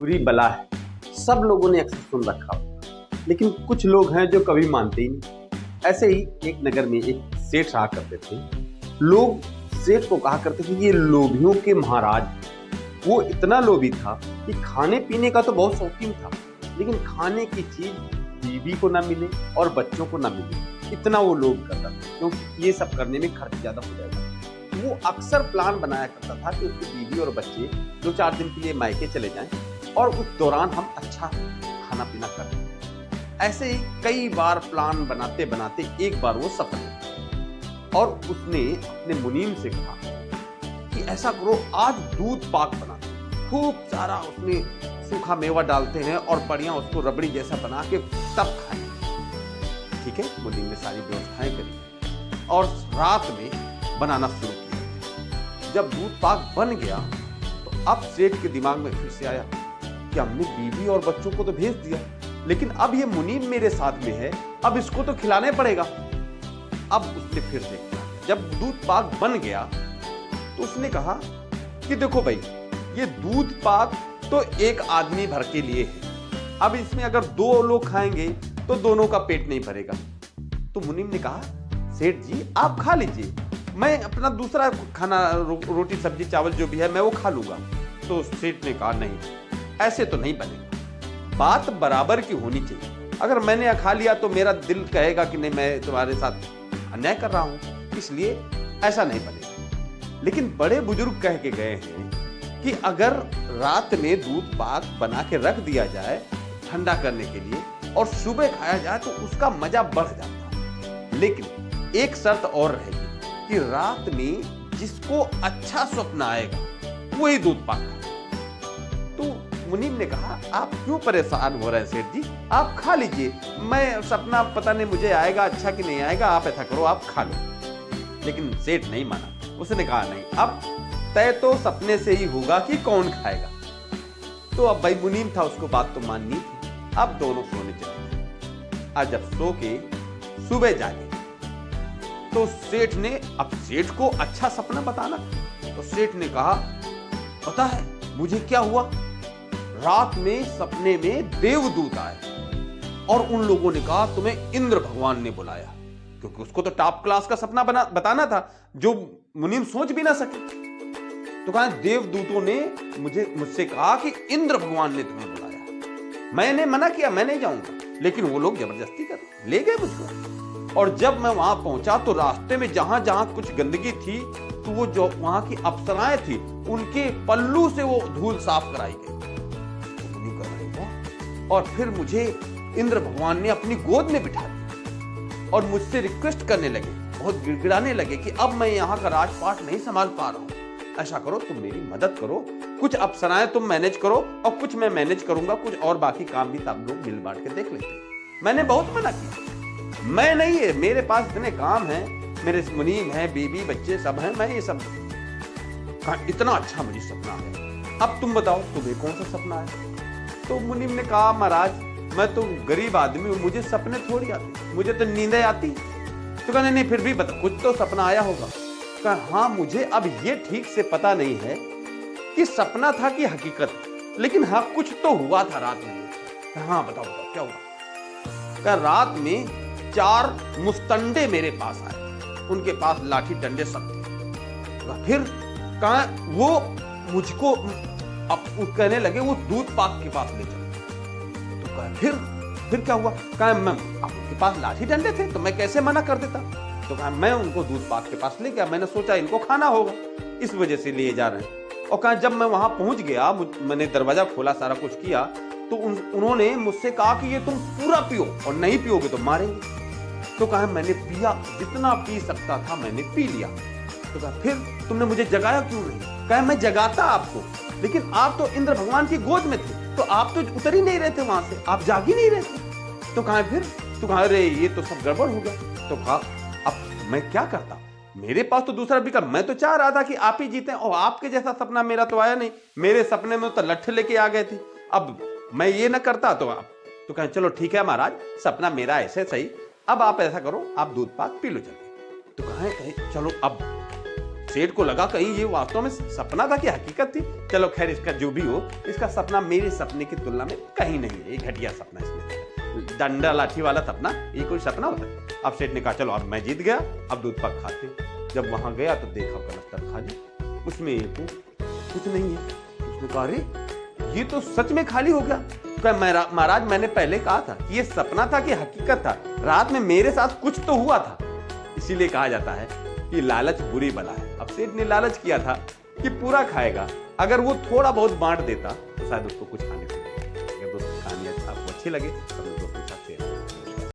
बुरी बला है। सब लोगों ने अक्सर सुन रखा होगा, लेकिन कुछ लोग हैं जो कभी मानते ही नहीं। ऐसे ही एक नगर में एक सेठ रहा करते थे। लोग सेठ को कहा करते थे ये लोभियों के महाराज। वो इतना लोभी था कि खाने पीने का तो बहुत शौकीन था, लेकिन खाने की चीज बीवी को ना मिले और बच्चों को ना मिले, इतना वो लोभ करता था, क्योंकि ये सब करने में खर्च ज्यादा हो जाएगा। वो अक्सर प्लान बनाया करता था कि उसकी बीवी और बच्चे 2-4 दिन के लिए मायके चले जाएं और उस दौरान हम अच्छा खाना पीना करें। ऐसे ही कई बार प्लान बनाते बनाते एक बार वो सफल हुआ और उसने अपने मुनीम से कहा कि ऐसा करो, आज दूध पाक बना, खूब सारा उसमें सूखा मेवा डालते हैं और बढ़िया उसको रबड़ी जैसा बना के तब खाएं। ठीक है, मुनीम ने सारी व्यवस्थाएं करी और रात में बनाना शुरू किया। जब दूध पाक बन गया तो अब सेठ के दिमाग में फिर से आया कि हमने बीवी और बच्चों को तो भेज दिया, लेकिन अब ये मुनीम मेरे साथ में है, अब इसको तो खिलाने पड़ेगा। अब उसने फिर देखा, जब दूध पाक बन गया तो उसने कहा कि देखो भाई, ये दूध पाक तो एक आदमी भर के लिए है, अब इसमें अगर 2 लोग खाएंगे तो दोनों का पेट नहीं भरेगा। तो मुनीम ने कहा, सेठ जी आप खा लीजिए, मैं अपना दूसरा खाना रोटी सब्जी चावल जो भी है मैं वो खा लूंगा। तो सेठ ने कहा, नहीं, ऐसे तो नहीं बनेगा, बात बराबर की होनी चाहिए। अगर मैंने खा लिया तो मेरा दिल कहेगा कि नहीं, मैं तुम्हारे साथ अन्याय कर रहा हूं, इसलिए ऐसा नहीं बनेगा। लेकिन बड़े बुजुर्ग कह के गए हैं कि अगर रात में दूध पाक बना के रख दिया जाए ठंडा करने के लिए और सुबह खाया जाए तो उसका मजा बढ़ जाता। लेकिन एक शर्त और रहेगी कि रात में जिसको अच्छा स्वप्न आएगा वही दूध पाक खाए। तो मुनीम ने कहा, आप क्यों परेशान हो रहे हैं सेठ जी, आप खा लीजिए, मैं सपना पता नहीं मुझे आएगा अच्छा कि नहीं आएगा, आप ऐसा करो आप खा लो। लेकिन सेठ नहीं माना, उसने कहा नहीं, अब तय तो सपने से ही होगा कि कौन खाएगा। तो अब भाई मुनीम था, उसको बात तो माननी थी। अब दोनों सोने चले गए। आज जब सो के सुबह जागे तो सेठ ने, अब सेठ को अच्छा सपना बताना, तो सेठ ने कहा, पता है मुझे क्या हुआ, रात में सपने में देवदूत आए और उन लोगों ने कहा तुम्हें इंद्र भगवान ने बुलाया, क्योंकि उसको तो टॉप क्लास का सपना बताना था जो मुनीम सोच भी ना सके। तो कहा, देवदूतों ने मुझसे कहा कि इंद्र भगवान ने तुम्हें बुलाया। मैंने मना किया, मैं नहीं जाऊंगा, लेकिन वो लोग जबरदस्ती कर ले गए मुझको। और जब मैं वहां पहुंचा तो रास्ते में जहां जहां कुछ गंदगी थी तो वो जो वहां की अप्सराएं थी उनके पल्लू से वो धूल साफ कराई गई। और फिर मुझे इंद्र भगवान ने अपनी गोद में बिठा दिया और मुझसे रिक्वेस्ट करने लगे, बहुत गिड़गिड़ाने लगे कि अब मैं यहाँ का राजपाट नहीं संभाल पा रहा हूँ, ऐसा करो तुम मेरी मदद करो, कुछ अप्सराएं तुम मैनेज करो और कुछ मैं मैनेज करूंगा, कुछ और बाकी काम भी आप लोग मिल बांट के देख लेते। मैंने बहुत मना किया, मैं नहीं है, मेरे पास इतने काम हैं, मेरे मुनीम है, बीबी बच्चे सब हैं, मैं ये सब इतना अच्छा मुझे सपना है, अब तुम बताओ तुम्हें कौन सा सपना है। तो मुनीम ने कहा, महाराज मैं तो गरीब आदमी हूं, मुझे सपने थोड़ी आते, मुझे तो नींदें आती। तो कहने नहीं, फिर भी बता, कुछ तो सपना आया होगा। कहा, हाँ मुझे अब ये ठीक से पता नहीं है कि सपना था कि हकीकत, लेकिन हाँ कुछ तो हुआ था रात में। हाँ बताओ बताओ क्या हुआ। कहा, रात में 4 मुस्तंडे मेरे पास आए, उनके पास लाठी डंडे सब थे। फिर कहा, वो मुझको अब कहने लगे वो दूध पाक के पास ले चलो। तो कहा, फिर क्या हुआ। कहा, मैं अब उनके पास लाठी डंडे थे तो मैं कैसे मना कर देता। तो कहा, मैं उनको दूध पाक के पास ले गया, मैंने सोचा इनको खाना होगा, इस वजह से लिए जा रहे हैं। और कहा, जब मैं वहां पहुंच गया, मैंने दरवाजा खोला, सारा कुछ किया, तो उन्होंने मुझसे कहा कि ये तुम पूरा पियो और नहीं पियोगे तो मारेंगे। तो कहा, मैंने पिया, जितना पी सकता था मैंने पी लिया। तो कहा, फिर तुमने मुझे जगाया क्यों नहीं। कहा, मैं जगाता आपको, लेकिन आप तो इंद्र भगवान की गोद में थे, तो आप तो उतर ही नहीं रहे थे वहां से, आप जाग ही नहीं रहे थे। तो कहा, फिर तो कहा, अरे ये तो सब गड़बड़ हो गया। तो कहा, अब मैं क्या करता, मेरे पास तो दूसरा विकल्प, मैं तो चाह रहा था कि आप ही जीते और आपके जैसा सपना मेरा तो आया नहीं, मेरे सपने में तो लट्ठे लेके आ गए थे, अब मैं ये ना करता तो आप। तो कहें, चलो ठीक है महाराज, सपना मेरा ऐसे सही, अब आप ऐसा करो, आप दूध पाक पी लो चलिए। तो कहें चलो अब सेठ को लगा कहीं ये वास्तव में सपना था कि हकीकत थी। चलो खैर, इसका जो भी हो, इसका सपना मेरे सपने की तुलना में कहीं नहीं है, ये घटिया सपना इसमें, डंडा लाठी वाला सपना, ये कोई सपना होता है। अब सेठ ने कहा चलो अब मैं जीत गया, अब दूध पाक खाते। जब वहां गया तो देखा कनस्तर खाली, उसमें एक कुछ नहीं है। उसने कहा अरे ये तो सच में खाली हो गया। महाराज मैंने पहले कहा था कि ये सपना था कि हकीकत था, रात में मेरे साथ कुछ तो हुआ था। इसीलिए कहा जाता है कि लालच बुरी बला है। अब सेठ ने लालच किया था कि पूरा खाएगा, अगर वो थोड़ा बहुत बांट देता तो शायद उसको कुछ खाने को मिलेगा। अगर दोस्तों कहानी आपको अच्छी लगे